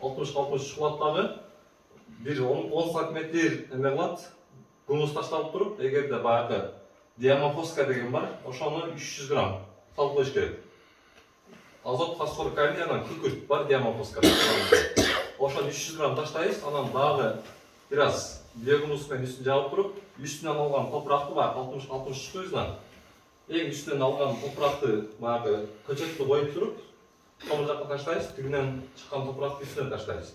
60 кылат дагы. Bir 10 сантиметр эме кылат. Гумус ташталып туруп, эгерде баягы диамофоска деген бар, ошону 300 грамм салып коюш керек. Азот, фосфор, калий, анан күкүрт бар диамофоска. Ошону 300 грамм таштайбыз, анан дагы бир аз биогумус менен үстүн жабып туруп, үстүнөн алган топуракты баягы 60 куйуздан эң үстүнөн алган топуракты баягы көчөттү коюп туруп, tomur жакка таштайбыз, тигинен чыккан топуракты үстүнө таштайбыз.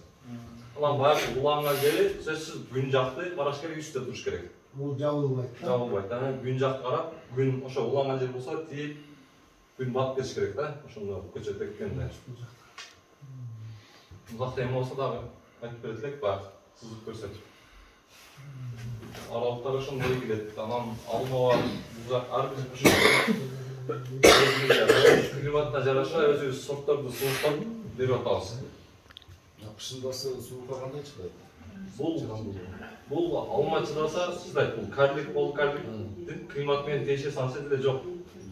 Анан баягы уланган жери сөзсүз күн жакты караш керек, үстүндө туруш керек. Бул жабылбайт. Жабылбайт. Анан күн жакка карап, күн ошо уланган жер болсо тийип, күн батып кетиш керек да, ошондо көчөт эккенде. Узакта эме болсо дагы айтып берет элек, баягы сызып көрсөтүп. Аралыктар ошондой келет. Анан алма бар, узак ар бир климатына жараша өзүбүз сортторду сунуштап берип атабыз. Кышындасы суукка кандай чыдайт? Бул алма чыдаса, чыдайт. Бул карлик, бол карликтин климат менен тиешеси анча деле жок.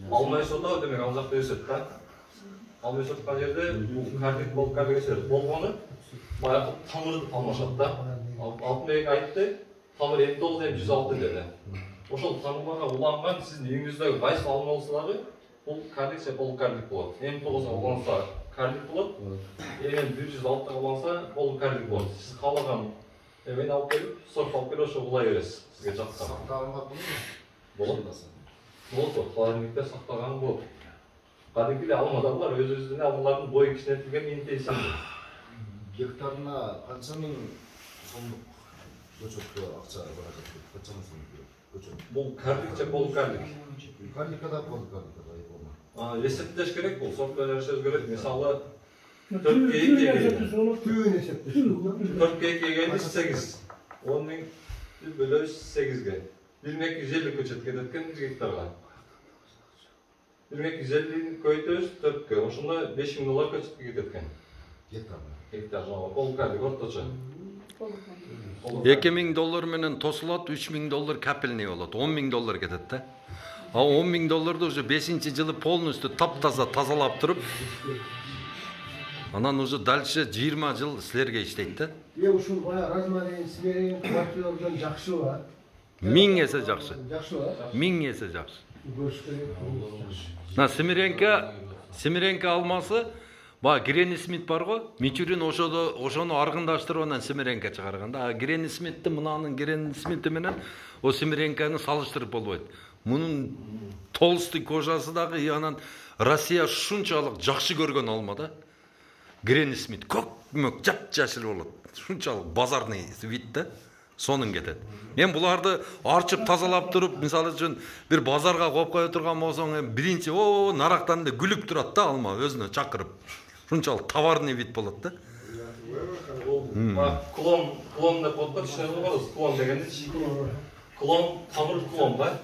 Алма өсөт, демек ал жакта өсөт да. Алма өсөт аткан жерде бул карлик, бол карлик өсөт. Болгону баягы тамырды алмашат да. Алтынбек айтты, тамыр 59 106 деди. Ошол тамырга уланган сиздин үйүңүздөгү кайсы алма болсо дагы бул карлик же бол карлик болот. 59 уланса карлик болот. Эгер 106 уланса бол карлик болот. Сиз каалаган эмени алып келип, сорт алып келип ошо улай бересиз. Сизге жакка. Сактаганга болот. Болот, холодильникте сактаган болот. Кадимки эле алмада бар, өзүбүздүн алмалардын бою кичинетилген интенсивдүү. Гектарына канча миң сомдук көчөткө акча барат? Канча миң сомдук көчөт? Бул карлик же бол карлик? Карликада бол карликада айболма. Эсептеш керек бул, сорт жарышыбыз керек. Мисалы 4-ге 2 келди. Түйүн эсептеш. 4-ге 2 келди 8. 10 миң бөлөбүз 8ге. 1250 көчөт кетет экен 1 гектарга. 1250 көйтөбүз 4-ге. Ошондо $5000 көчөт кетет экен. Гектарга. Гектарга бол карлик орточо. $2000 менен тосулат, $3000 капельный болот, $10,000 кетет да. А $10,000 уже 5-жылы полностью таптаза тазалап туруп, анан уже дальше 20 жыл силерге иштейт да. Ушул бая розмарин, симерин, квартиралардан жакшы ба? 1000 эсе жакшы. Жакшы ба? 1000 эсе жакшы. Көрүш керек. На Семиренко алмасы, ба Гренни Смит бар го, Мичурин ошону аргындаштырып анан Семиренко чыгарганда, а Гренни Смитти мынанын Гренни Смити менен о Семиренканы салыштырып болбойт. Мунун толстый кожасы дагы, анан Россия шунчалык жакшы көргөн алма да. Гренни Смит көк-мөк жап-жашыл болот. Шунчалык базарный вид да. Сонун кетет. Мен буларды арчып тазалап туруп, мисалы үчүн бир базарга коюп кое турган болсоң, биринчи нарактан эле күлүп турат да алма өзүнө чакырып. Шунчалык товарный вид болот да. Клон деп коет, түшүнүп атабыз. Клон дегенди. Клон, тамыр клон да.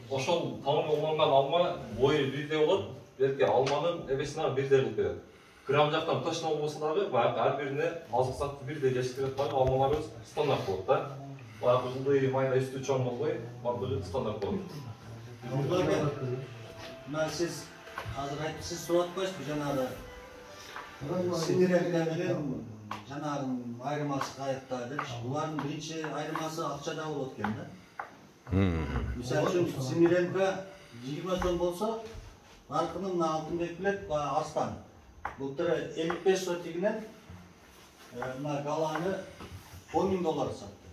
Ошол тамыр уланган алма бою бирдей болот, белки алманын эбесине бирдей болуп кетет. Грамм жактан точно болбосо дагы, баягы ар бирине азык затты бирдей жетиштирип атпайбы, алмаларыбыз стандарт болот да. Баягы жылдый майда үстү чоң болбой, бардыгы стандарт болот. Мына сиз азыр айтыпсыз, сурап коесузбу жанагы Семиренко менен жанагы айырмасы каякта деп. Булардын биринчи айырмасы акчада болот экен да. Мисалы үчүн Семиренко 20 сом болсо, наркынын мына Алтынбек билет, Арстан. Былтыр 55 сотигинен мына галаны $10,000 сатты.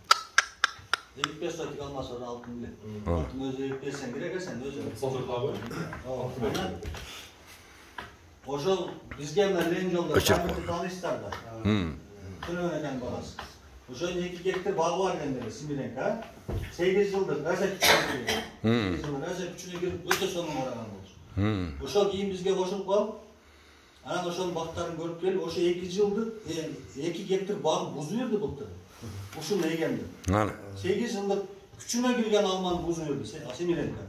55 сотиг алмасы бар алтын билет. Алтын өзү берсең керек эсен өзү. Созуртабы? Ошол бизге мына лен жолдо камерди таанышсыздар да. Күнөөнөн барасыз. Ошо 2 гектар багы бар экен Семиренко. 8 жылдык аза күчүнө. 8 жылдык аза күчүнө кирип өтө сонун караган болчу. Ошол кийин бизге кошулуп калып, анан ошонун бактарын көрүп келип, ошо 2 жылдык 2 гектар багы бузуп берди былтыр. Ушуну эгенди. 8 жылдык күчүнө кирген алманы бузуп берди Семиренко.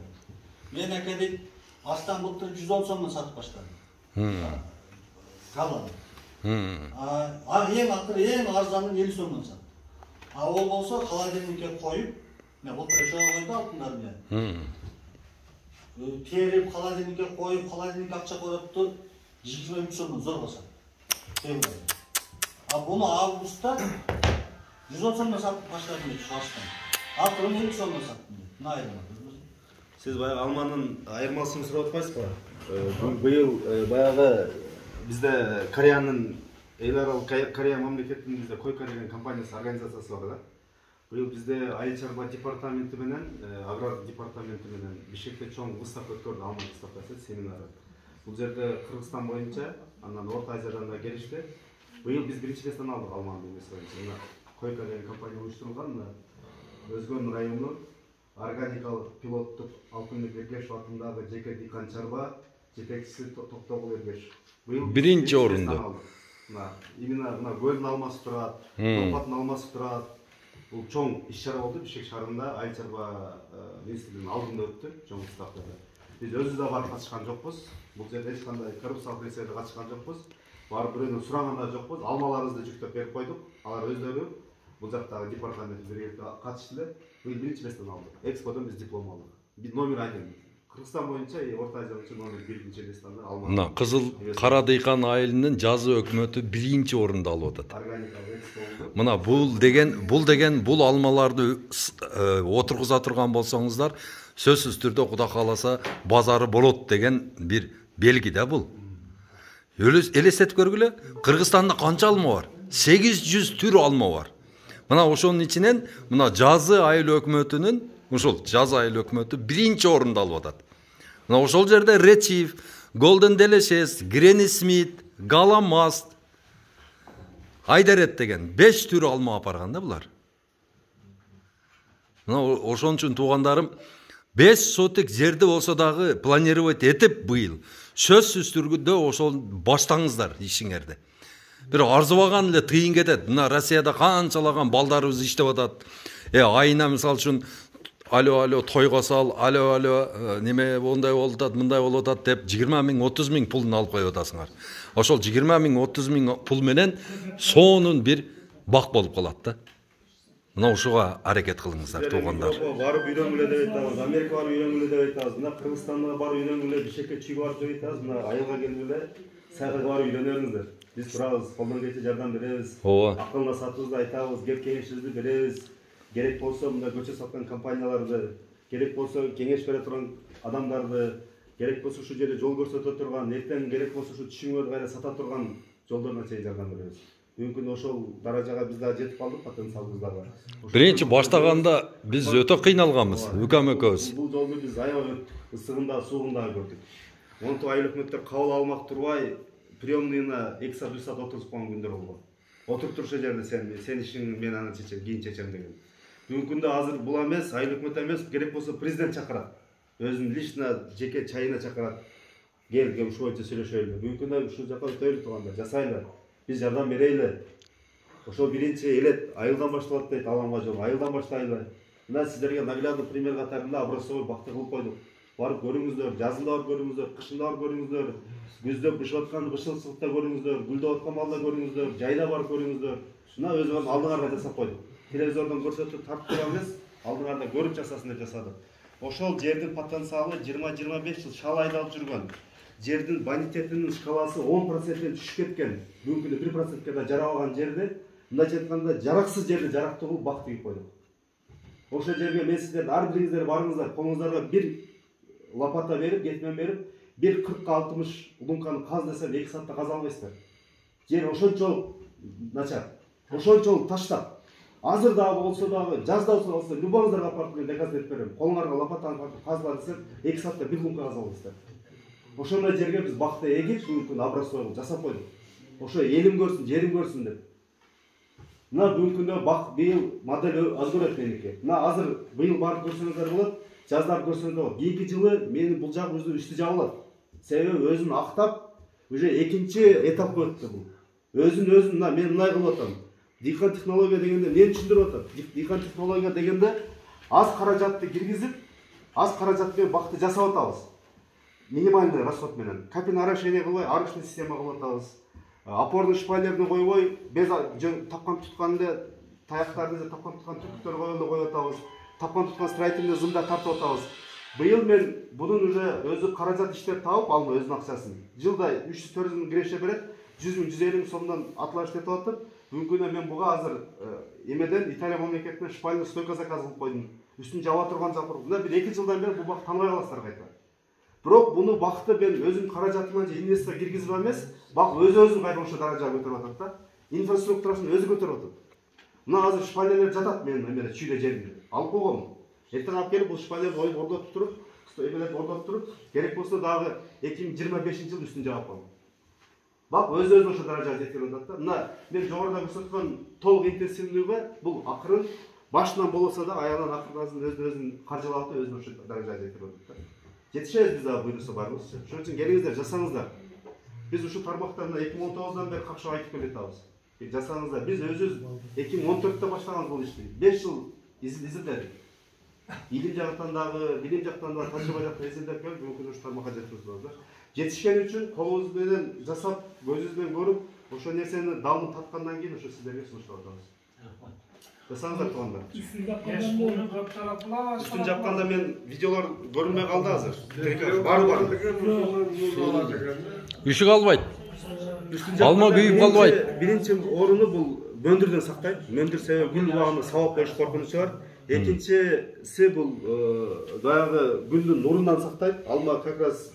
Мен академик Астан былтыр 110 сомдон сатып баштадым. Калан. Эң акыры эң арзанын 50 сомдон сатты. А ол болсо холодильникке коюп, мен былтыр ошого койду алтындарды мен. Терип холодильникке коюп, холодильник акча коротду 23 сомдон зорго сатты. Bunu avgustda 110 сомдон сатып баштадым деп чыгарыштым. Акырын 50 сомдон саттым деп. Мына айырма. Сиз баягы алманын айырмасын сурап атпайсызбы? Быйыл баягы бизде Кореянын эл аралык Корея мамлекетинин бизде Койка деген компаниясы организациясы бар да. Быйыл бизде айыл чарба департаменти менен аграр департаменти менен Бишкекте чоң выставка өткөрдү, алма выставкасы, семинары. Бул жерде Кыргызстан боюнча, андан Орто Азиядан да келишти. Быйыл биз биринчи местен алдык алманы эмес боюнча. Койка деген компания уюштурулган, Өзгөн районунун органикалык пилоттук Алтынбек Эргешев атындагы жеке дыйкан чарба жетекчиси Токтогул Эргешев. Быйыл биринчи орунду. Именно мына көлдүн алмасы турат, Топаттын алмасы турат. Бул чоң иш-чара болду Бишкек шаарында, айыл чарба министрлигинин алдында өттү, чоң выставкада. Биз өзүбүз да барып катышкан жокпуз. Бул жерде эч кандай коррупциялык нерселерге катышкан жокпуз. Барып бирөөнөн сураган да жокпуз. Алмаларыбызды жүктөп берип койдук. Алар өздөрү бул жактагы департамент бирге катышты. Быйыл биринчи местен алдык. Эксподон биз диплом алдык. Биз номер 1. Кыргызстан боюнча Орто Азия боюнча номер 1 местен алма. Мына Кызыл Кара дыйкан айылынын жазы өкмөтү биринчи орунду алып атат. Мына бул алмаларды отургуза турган болсоңуздар, сөзсүз түрдө Кудай кааласа базары болот деген бир белги да бул. Элестетип көргүлө, Кыргызстанда канча алма бар? 800 түр алма бар. Мына ошонун ичинен мына жазы айыл өкмөтүнүн, ушул жазы айыл өкмөтү биринчи орунду алып атат. Мына ошол жерде Red, Golden Delicious, Granny Smith, Galamast, Айдарет деген 5 түр алма алып барган да булар. Мына ошон үчүн туугандарым 5 сотик жерди болсо дагы планировать этип быйыл сөзсүз түрдө ошол баштаңыздар ишиңерди. Бир арзыбаган эле тыйын кетет. Мына Россияда канчалаган балдарыбыз иштеп атат. Айына мисалы үчүн алло тойго сал, алло неме мондай болуп атат, мындай болуп атат деп 20 000, 30 000 пулун алып коюп атасыңар. Ошол 20 000, 30 000 пул менен сонун бир бак болуп калат да. Мына ушуга аракет кылыңыздар туугандар. Барып үйрөнгүлө деп айтабыз, Америка барып үйрөнгүлө деп айтабыз, мына Кыргызстанга барып үйрөнгүлө, Бишкекке чүй барып деп айтабыз, мына айылга келгиле, сайга барып үйрөнөңүздөр. Биз турабыз, колдон келсе жардам беребиз. Акылына сатыбызды айтабыз, кеп кеңешибизди беребиз. Керек болсо мына көчө саткан компанияларды, керек болсо кеңеш бере турган адамдарды, керек болсо ушу жерде жол көрсөтө турган, эртең керек болсо ушу түшүңөрдү кайра сата турган жолдордон чейин жардам беребиз. Мүмкүн ошол даражага биз да жетип калдык потенциалыбыздарга. Биринчи баштаганда биз өтө кыйналганбыз, Үкөм экөөбүз. Бул жолду биз аябай ысыгында, суугунда көрдүк. Монтип айыл өкмөттөр кабыл алмак турбай, приемныйына 2 саат 3 саат отуруп койгон күндөр болгон. Отуруп турчу жерде сен ишиңди мен аны чечем, кийин чечем деген. Бүгүнкү күндө азыр бул эмес, айыл өкмөт эмес, керек болсо президент чакырат. Өзүнүн лично жеке чайына чакырат. Кел ушу боюнча сүйлөшөлү. Бүгүнкү күндө ушу жака өтөлү турганда, жасайлы. Биз жардам берели. Ошол биринчи элет айылдан башталат дейт аламга жол. Айылдан баштайлы. Мына сиздерге наглядный пример катарында образцовый бакты кылып койдук. Барып көрүңүздөр, жазында барып көрүңүздөр, кышында барып көрүңүздөр, күздө бышып аткан бышылчылыкта көрүңүздөр, гүлдөп аткан малда көрүңүздөр, жайда барып көрүңүздөр. Мына өзүбүз алдыңарга жасап койдук. Телевизордон көрсөтүп тартып турган эмес, алдыңарда көрүп жасасын деп жасадык. Ошол жердин потенциалы 20-25 жыл шал айдалып жүргөн. Жердин бонитетинин шкаласы 10%ден түшүп кеткен. Бүгүнкү күндө 1%ге да жарабаган жерди, мындайча айтканда жараксыз жерди жарактуу кылып бак тийип койдук. Ошол жерге мен сиздердин ар бириңиздер барыңыздар, колуңуздарга бир лопата берип, кетмен берип, бир 40-60 лунканы каз десем 2 саатта каза албайсыздар. Жер ошончолук начар. Ошончолук таштап. Азыр дагы болсо дагы, жазда болсо любоңуздарга апарып мен доказ берип берем. Колуңарга лопатаны тартып казла десем 2 саатта бир лунка каза албайсыздар. Ошондой жерге биз бакты эгип, бүгүнкү образцовый жасап койдук. Ошо элим көрсүн, жерим көрсүн деп. Мына бүгүнкү күндө бак быйыл модель өзгөрөт меники. Мына азыр быйыл барып көрсөңүздөр болот, жаздар көрсөңүздөр болот. 2 жылы менин бул жак үстү жабылат. Себеби өзүн актап, уже экинчи этапка өттү бул. Өзүн мына мен мындай кылып атам. Дыйкан технология дегенде эмне түшүндүрүп атат? Дыйкан технология дегенде аз каражатты киргизип, аз каражат менен бакты жасап атабыз. Минимальный расход менен. Капин-орошение кылбай, арочный система кылып атабыз. Опорный шпалерни койбой, без тапкан тутканды, таяктарды тапкан туткан түтүктөр коюп атабыз. Тапкан туткан строительный зымда тартып атабыз. Быйыл мен bunun уже өзү каражат иштеп табып алма өзүнүн акчасын. Жылда 300-400 миң греше берет, 100 миң 150 миң сомдон атлар иштетип атып, Бүгүнкү күндө мен буга азыр эмеден Италия мамлекетинен шпальный стойка заказ кылып койдум. Үстүн жаба турган жапырып. Мына бир 2 жылдан бери бул бак таныбай каласыздар кайта. Бирок буну бакты мен өзүм каражатыман же инвестор киргизип эмес, бак өзүн кайра ошо даражага көтөрүп атат да. Инфраструктурасын өзү көтөрүп атат. Мына азыр шпалерлер жатат менин эмеде чүйдө жеримде. Алып койгом. Эртең алып келип бул шпалерлерди ордотуп туруп, эмелерди ордотуп туруп, керек болсо дагы 2025-жылы үстүн жаап коем. Бак өзү ошо даражага жеткирип атат да. Мына мен жогоруда көрсөткөн толук интенсивдүүлүгү бул акырын башынан болсо да аягынан акырын өзүн каржылап атып, өзүн ошо даражага жеткирип атат да. Жетишебиз биз дагы буйруса барыбызчы. Ошон үчүн келиңиздер, жасаңыздар. Биз ушул тармактарда 2019-дан бери капшык айтып келатабыз. Жасаңыздар. Биз өзүбүз 2014-те баштаган бул ишти. 5 жыл изилдедик. Илим жактан дагы, билим жактан дагы, тажрыйба жактан изилдеп келип, бүгүнкү ушул тармакка жеткирип да. Жетишкен үчүн колубуз менен жасап, көзүбүз менен көрүп, ошо нерсени дамып таткандан кийин ошо сиздерге сунуштап атабыз. Жасаңыздар туугандар. Үстүн жапканда мен видеолор көрүнбөй калды азыр. Бар. Үшүк албайт. Алма күйүп калбайт. Биринчи орunu бул мөндүрдөн сактайт. Мөндүр себеби гүл убагында сабап коюш коркунучу бар. Экинчиси бул баягы гүлдүн нурунан сактайт. Алма как раз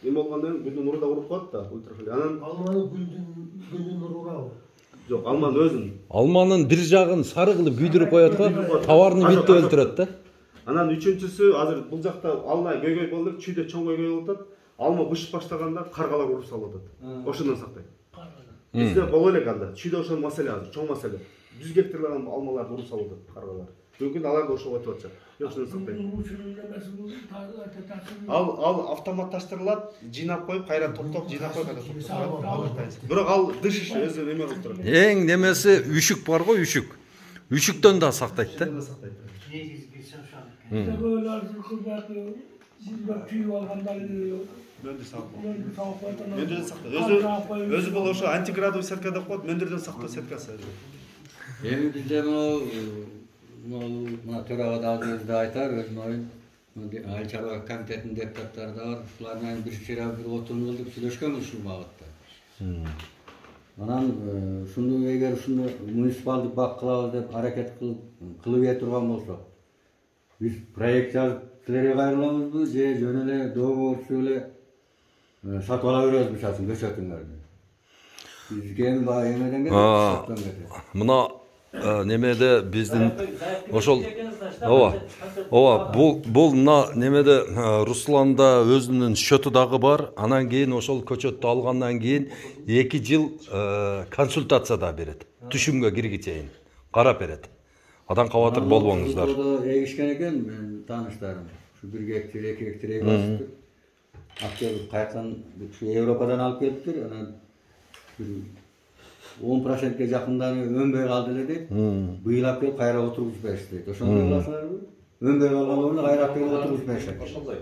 эме болгондон гүлдүн нуру да уруп калат да, ультрафиолет. Анан Алманын гүлдүн нуру урабы. Жок, алманын өзүн. Алманын бир жагын сары кылып күйдүрүп коет го, товарны бүтүп өлтүрөт да. Анан үчүнчүсү азыр бул жакта алма көйгөй болуп, чүйдө чоң көйгөй болуп атат. Алма бышып баштаганда каргалар уруп салып атат. Ошондон сактайт. Бизде боло элек анда. Чүйдө ошол маселе азыр, чоң маселе. 100 гектарлар алмаларды уруп салып атат каргалар. Бүгүн алар да ошого өтүп атышат. Ошондон сактайт. Ал автоматташтырылат, жыйнап коюп, кайра топтоп, жыйнап коюп, кайра топтоп. Бирок ал дыш өзү эме кылып турат. Эң немеси үшүк бар го, үшүк. Үчүктөн да сактайт да. Мөндүрдөн сактайт. Өзү бул ошо антиградовый сетка деп коет, мөндүрдөн сактоо сеткасы. Эми бизде мына төрага дагы айтар, өзүм оюн. Айыл чарба комитетинин депутаттары да бар. Ушулардан бир отурум кылдык, сүйлөшкөнбүз ушул багытта. Анан ушуну эгер ушуну муниципалдык бак кылабыз деп аракет кылып турган болсок, биз проект жазып силерге кайрыламызбы же жөн эле договор түзүп эле сатып ала беребиз мисалы көчөтүңөрдү. Бизге эмеден кетет. Мына немеде биздин ошол ооба бул мына немеде Русланда өзүнүн счету дагы бар. Анан кийин ошол көчөттү алгандан кийин 2 жыл консультация да берет. Түшүмгө киргичейин карап берет. Адан кабатыр болбоңуздар. Эгишкен экен менин тааныштарым. Ушу 1 гектар, 2 гектар эгип Акча каяктан Европадан алып келиптир. Анан 10%ке жакындары өнбөй калды эле дейт. Быйыл алып келип кайра отургузуп беришти дейт. Ошондой кыласыңарбы? Өнбөй калган ордуна кайра алып келип отургузуп беришет. Ошондой.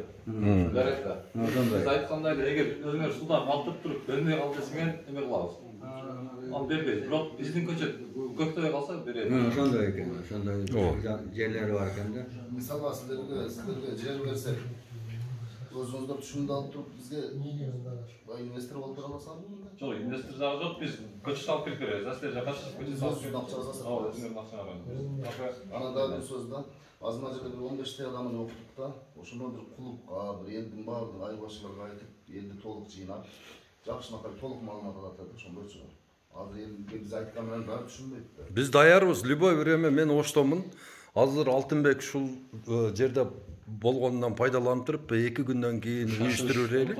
Даректа. Биз айткандай эле, эгер өзүңөр суудан калтырып туруп өнбөй калды десеңер эме кылабыз. Ал бербейт. Бирок биздин көчөт көктөй калса берет. Ошондой экен. Ошондой жерлери бар экен да. Мисалга силерге жер берсек, өзүңүздөр түшүмдү алып туруп бизге инвестор болуп тура аласызбы? Жок, инвестор жагы жок, биз көчөт алып келип беребиз. Силер жака көчөт алып келип акча жасап. Ооба, өзүңөрдүн акчаңа коюңуз. Анан дагы бир сөз да, азыр жерде бир 15 адамды окуттук да, ошондо бир клубка, бир элдин баардык айбашчыларга айтып, элди толук жыйнап, жакшынакай толук маалымат алат деп ошондойчу. Азыр элге биз айткан менен баары түшүнбөйт да. Биз даярбыз, любой время мен Оштомун. Азыр Алтынбек ушул жерде болгондон пайдаланып туруп 2 күндөн кийин уюштуруп берели.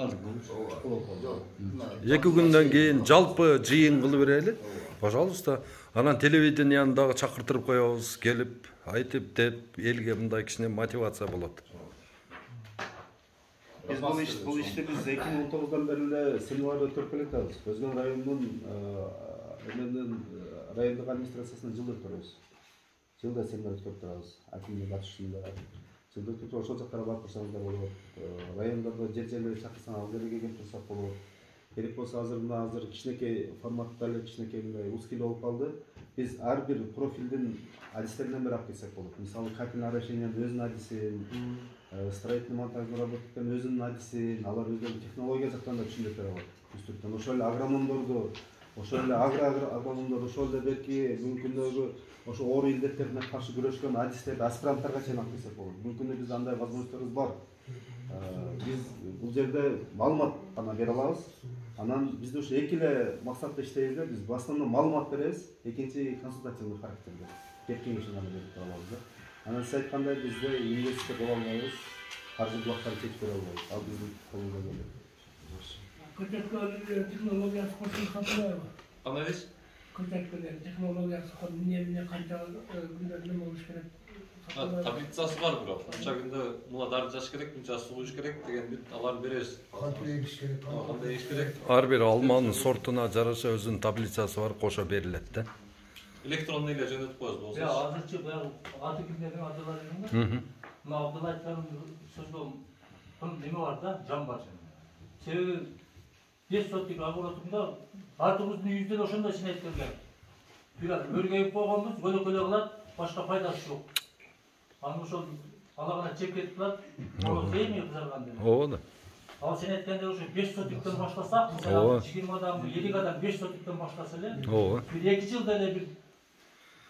2 күндөн кийин жалпы жыйын кылып берели. Пожалуйста. Анан телевидениени дагы чакыртырып коебуз, келип айтып деп элге мындай кичине мотивация болот. Biz bu işte biz 2019'dan beri de seminarda өтүп келатабыз. Өзгөн районунун райондук администрациясына жылда өтөбүз. Жылда семинар өткөрүп турабыз. Акимдин катышуусунда. Жылда өтүп ошол жактарга барып турсаңыздар болот. Райондордо жерлерге чакырсаң ал жерге келип турсак болот. Керек болсо азыр кичинекей форматта эле кичинекей узкий болуп калды. Биз ар бир профилдин адистеринен бери алып келсек болот. Мисалы капитальный орошениянын өзүнүн адисин, строительный монтажный работалардын өзүнүн адисин, алар өздөрү технология жактан да түшүндүрүп бере алат. Ошол эле агрономдорду ошол эле агрономдор ошол эле берки мүмкүндөгү ошо оору илдеттерине каршы күрөшкөн адистерди аспиранттарга чейин алып келсек болот. Мүмкүн биз андай возможностьторубуз бар. Биз бул жерде маалымат гана бере алабыз. Анан бизде ушу эки эле максатта иштейбиз да. Биз в основном маалымат беребиз, экинчи консультативдик характерде. Кеп кеңешин гана берип алабыз да. Анан сиз айткандай бизде инвестиция боло албайбыз, каржы булактарын чечип бере албайбыз. Ал биздин колубузда келет. Көтөткөлөр технологиясы кошулуп калбайбы? Кандай дейсиз? Көтөткөлөр технологиясы эмне канча күндө нема болуш керек? Таблицасы бар бирок. Канча күндө муна дары жаш керек, мынча суу куюш керек деген бүт аларды беребиз. Кантип егиш керек? Кандай егиш керек? Ар бир алманын сортуна жараша өзүнүн таблицасы бар, кошо берилет да. Электронный эле жөнөтүп коебуз болсо. Азырчы баягы аты кимдердин аталары эмне? Мына Абдулла айткан сөздө неме бар да, жан бар. Себеби 5 сотик огородунда атыбыздын үйүндө ошондой синайткенген. Бирок өргөйүп койгонбуз, көлөкөлө кылат, башка пайдасы жок. Аны ошол алагана чеп кетип калат, ошо зейни кызарган деп. Ооба да. Ал сен айткандай ошо 5 сотиктен баштасак, мисалы 20 адам, 50 адам 5 сотиктен баштаса эле, Ооба. бир 2 жылда эле бир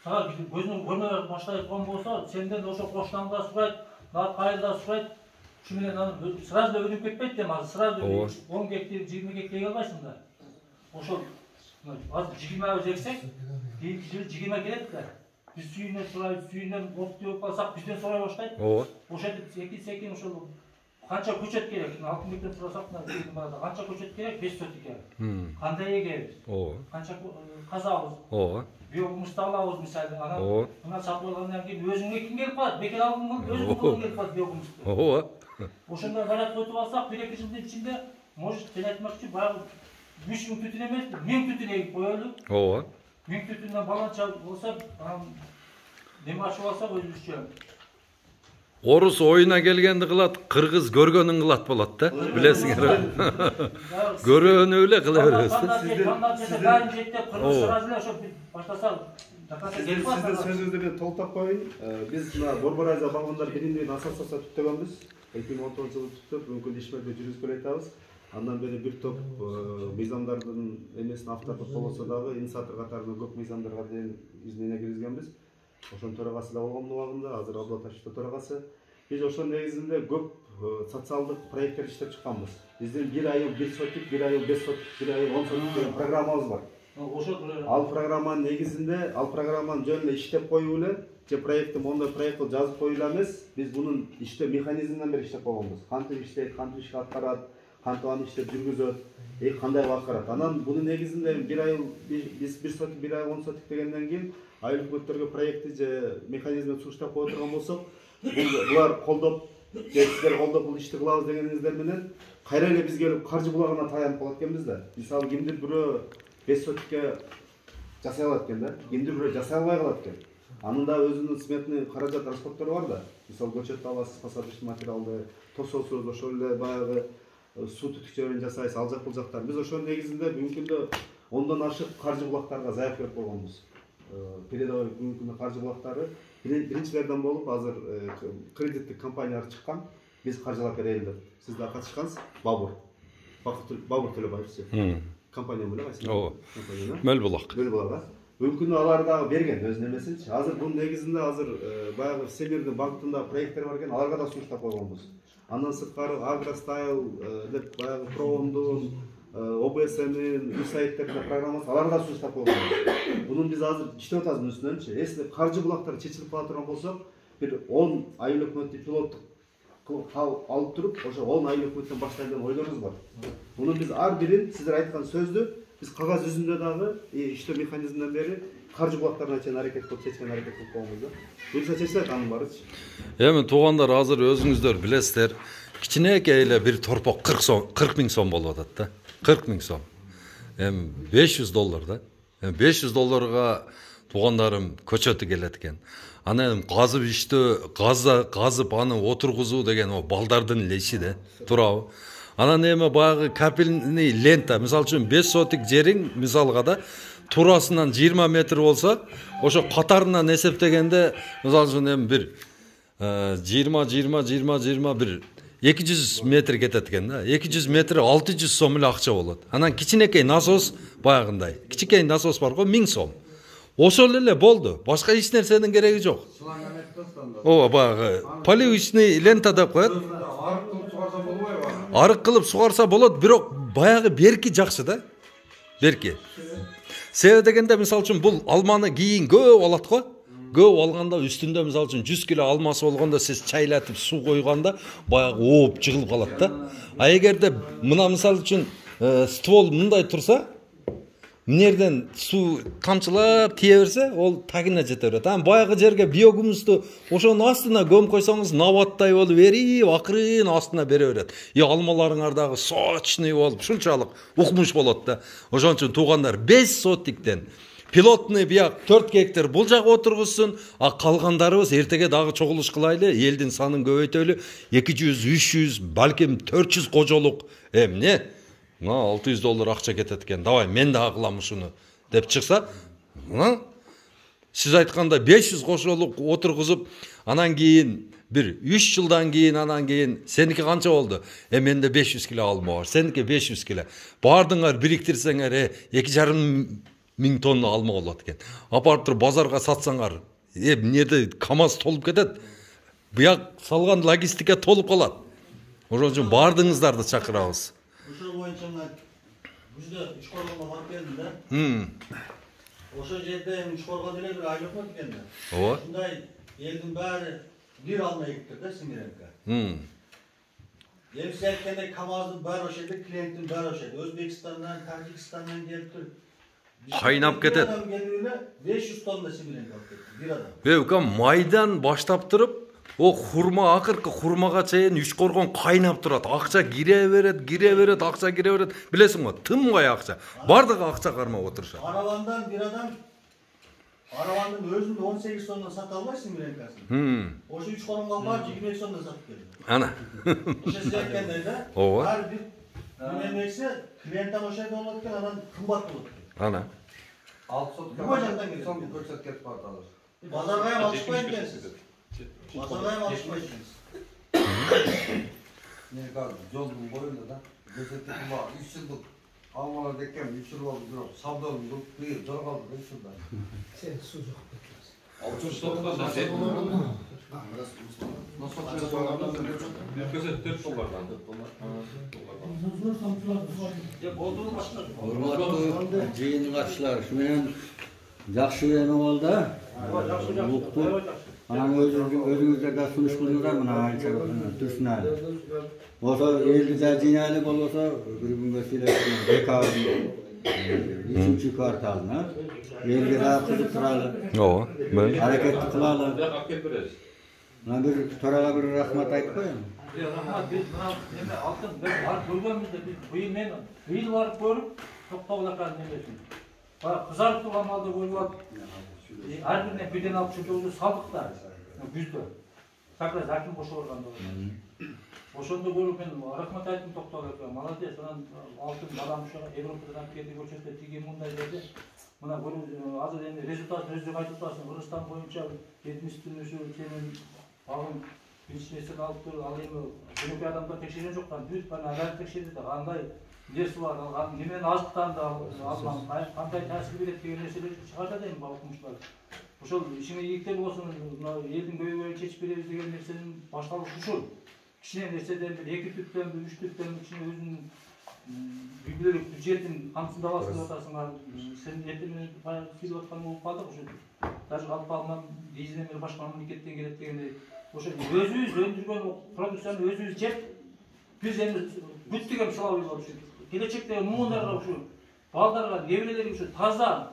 сага көзүң көрмөй баштай айткан болсо, сенден ошо коштан да сурайт, нат кайда сурайт. Şu менен аны сразу өнүп кетпейт дем, азыр сразу 10 гектар, 20 гектар эге албайсың да. Ошол азыр 20 жексек, кийинки жылы 20 келет да. Биз сүйүнөн сурайбыз, сүйүнөн оптоп калсак, бизден сурай баштайт. Ошол секин ошол канча көчөт керек? 6 гектар сурасак, канча көчөт керек? 5 сотик керек. Кандай эгебиз? Канча казабыз? Биогумусту алабыз мисалы, анан мына сатып алгандан кийин өзүңө ким келип калат? Бекер алган өзүң колуң келип калат биогумусту. Ошондой заряд өтүп алсак, 1-2 жылдын ичинде, может, сен айтмакчы, баягы 3000 түтүн эмес, 1000 түтүн эгип коелу. 1000 түтүндөн баланча болсо, неме ачып алсак өзүбүзчө. Орус оюна келгенди кылат, кыргыз көргөнүн кылат болот да. Билесиңер. Көрөнү эле кыла беребиз. Сиздин сөзүңүздү мен толуктап коеюн. Биз мына Борбор Азия балгындар биримдигин ассоциация түптөгөнбүз. 2010 жылы түптөп, мүмкүн ишмерде жүргүзгүлө айтабыз. Андан бери бир топ мыйзамдардын эмесин автордук болсо дагы инициатор катарында көп мыйзамдарга дейин изменение киргизгенбиз. Ошонун төрагасы да болгон убагында, азыр Абдулла Ташевдин төрагасы. Биз ошонун негизинде көп социалдык проекттер иштеп чыкканбыз. Биздин бир айыл 1 сотик, бир айыл 5 сотик, бир айыл 10 сотик деген программабыз бар. Ал программанын негизинде, ал программаны жөн эле иштеп коюу эле, же проектти мондой проект кылып жазып коюу эле эмес, биз бунун иштөө механизминен бери иштеп койгонбуз. Кантип иштейт, кантип ишти аткарат, кантип аны иштеп жүргүзөт, кандай аткарат. Анан бунун негизинде бир айыл биз 1 сотик, бир айыл 10 сотик дегенден кийин айыл өкмөттөргө проектти же механизмин сунуштап кое турган болсок, булар колдоп, сиздер колдоп бул ишти кылабыз дегениңиздер менен кайра эле биз келип каржы булагына таянып калат экенбиз да. Мисалы кимдир бирөө 5 сотикке жасай алат экен да, кимдир бирөө жасай албай калат экен. Анын да өзүнүн сметный каражат расходтору бар да. Мисалы көчөт аласыз, посадочный материалды, тососуз, ошол эле баягы суу түтүкчөлөрүн жасайсыз, ал жак бул жактар. Биз ошонун негизинде мүмкүндө 10дон ашык каржы булактарга заяк берип койгонбуз. Передовой мүмкүндө каржы булактары биринчилерден болуп, азыр кредиттик компаниялар чыккан. Биз каржылап берели деп. Сиз да катышкансыз, Бабур Төлөбаев компания менен кайсы? Мөлбулак. Мүмкүн алар дагы берген өз немесинчи. Азыр бунун негизинде азыр баягы Всемирный банктында проекттер бар экен, аларга да сунуштап койгонбуз. Андан сырткары Агростайл деп баягы Проомдун, ОБСМин, USAID-терде программасы, аларга да сунуштап койгонбуз. Бунун биз азыр иштеп атабыз үстүнөнчү. Эсиле каржы булактары чечилип кала турган болсок, бир 10 айыл өкмөттү пилоттук алып туруп, ошо 10 айыл өкмөттөн баштайдыган ойлорубуз бар. Муну биз ар бирин сиздер айткан сөздү биз кагаз жүзүндө дагы иштөө механизминен бери каржы булактарына чейин аракет кылып чечкен аракет кылып койгонбуз да. Буюрса чечилет анын баарычы. Эми туугандар, азыр өзүңүздөр билесиздер, кичинекей эле бир торпок 40 миң сом болуп атат да. 40 миң сом. Эми $500 да. Эми $500 туугандарым көчөтү келет экен. Аны казып иштөө, казып аны отургузуу деген о балдардын эле иши да. Туурабы? Анан эми баягы капельный лента, мисалы үчүн 5 сотик жериң мисалга да турасынан 20 метр болсо, ошо катарынан эсептегенде мисалы үчүн эми бир 20 бир 200 метр кетет экен да. 200 метр 600 сом эле акча болот. Анан кичинекей насос баягындай. Кичинекей насос бар го 1000 сом. Ошол эле болду. Башка эч нерсенин кереги жок. Ооба баягы поливочный лента деп коет. Арык кылып сугарса болот, бирок баягы берки жакшы да. Берки. Себеби дегенде мисалы үчүн бул алманы кийин көп алат го. Көп алганда үстүндө мисалы үчүн 100 кило алмасы болгондо сиз чайлатып суу койгондо баягы ооп жыгылып калат да. А эгерде мына мисалы үчүн ствол мындай турса, мынерден суу тамчылап тие берсе, ол тагына жете берет. Анан баягы жерге биогумусту ошонун астына көмүп койсоңуз, набаттай болуп эрип, акырын астына бере берет. Алмаларыңар дагы сочный болуп, ушунчалык укмуш болот да. Ошон үчүн туугандар 5 сотиктен пилотный бияк 4 гектар бул жака отургузсун, а калгандарыбыз эртеге дагы чогулуш кылайлы, элдин санын көбөйтөлү, 200, 300, балким 400 кожолук эмне? $600 акча кетет экен. Давай мен дагы кылам ушуну деп чыкса, сиз айтканда 500 кожолук отургузуп, анан кийин бир 3 жылдан кийин анан кийин сеники канча болду? Менде 500 кило алма бар. Сеники 500 кило. Бардыңар бириктирсеңер 2,5 миң тонна алма болот экен. Апарып туруп базарга сатсаңар, эмнеде КамАЗ толуп кетет. Буяк салган логистика толуп калат. Ошон үчүн бардыңыздарды чакырабыз. Ошол боюнча мына күздө Ичкоргонго барып келдим да. Ошол жерде Ичкоргон деле бир айлык болот экен да. Ооба. Ушундай элдин баары бир алма эгиптир да, Семиренко. Эмсе айткандай КамАЗдын баары ошол жерде, клиенттин баары ошол жерде. Өзбекстандан, Тажикстандан келип туруп кайнап кетет. 500 тонна Семиренко алып кетти бир адам. Укам майдан баштап туруп, о хурма, акыркы хурмага чейин Ичкоргон кайнап турат. Акча кире берет, акча кире берет. Билесиң го, тынбай акча. Бардыгы акча кармап отурушат. Аравандан бир адам Аравандын өзүн 18 тонна сата албай Семиренкасын. Ошо Ичкоргонго барып 22 тонна сатып келди. Ана. Ошо сиз айткандай да. Ооба. Ар бир немесе клиенттен ошо жерде болот экен, анан кымбат болот. Ана. 6 сом көрсөтүп кетип калат алар. Базарга ham алышпайт экенсиз. Базарга ham алышпайт экенсиз. Мен казыр жолдун боюнда да көрсөтүп бар 3 жылдык алмалар эккен 3 жыл болду, бирок сабдолун кылып бир жол калды да ушунда. Сен суу жок деп Урматтуу жыйын катчылар, ушу менен жакшы эме болду. Уктуп, анан өзүңүздөр да сунуш кылдыңыздар мына анча Турсуналы. Ошо элди да жыйнайлы болбосо бир күнгө сүйлөшүп декабрь 3-чү кварталына элге да кызыктыралы. Ооба, аракетти кылалы. Мына бир төрага бир рахмат айтып коеюн. Рахмат, биз мына эме алтын барып көргөнбүз, мен быйыл барып көрүп, токтогулакан немесин. Кызарып турган малды көрүп алып, ар бирине бирден алып чөчөбүздү салдык да. Күздө. Сакраз аким кошо барганда. Ошондо көрүп мен рахмат айттым токтогулакка. Молодец, анан алтын балам ошо Европадан келди көчөтө тиги мындай деди. Мына көрүп азыр эми результатын өзү айтып атасың. Кыргызстан боюнча 70-тин ошо сенин багын биринчи алып туруп ал эми өнөкөй адамдар текшерген жок, бүт бана адаат текшерди да кандай нерси бар, немен азыктанды, кандай таасир берет деген нерселерди чыгарат да эми окумуштар. Ошол ишиңе ийгиктер болсун, элдин көйгөйүн чечип беребиз деген нерсенин башталышы ушул. Кичине нерседен бир 2 түптөн, 3 түптөн кичине өзүнүн бүгүлүк бюджетин камсыздап аласың деп атасыңар. Сен эртең баягы келип аткан болуп калдык ошо. Даже алып калган бизинен бир башка мамлекеттен келет дегендей. Ошо өзүбүз өндүргөн продукцияны өзүбүз жеп, биз эми бүт деген салабы бар ушул. Келечекте муундарга ушул балдарга, неберелерге ушул таза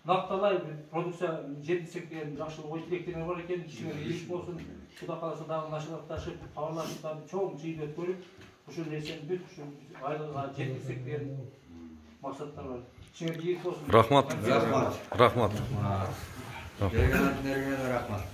накталай продукция жеткизсек деген жакшы ой тилектер бар экен. Ишиңер ийгилик болсун. Кудай кааласа дагы начарлашташып, товарлашып, чоң жыйып өткөрүп, ушул нерсени бүт ушул айлыга жеткизсек деген максаттар бар. Ишиңер ийгилик болсун. Рахмат. Рахмат. Рахмат. Рахмат.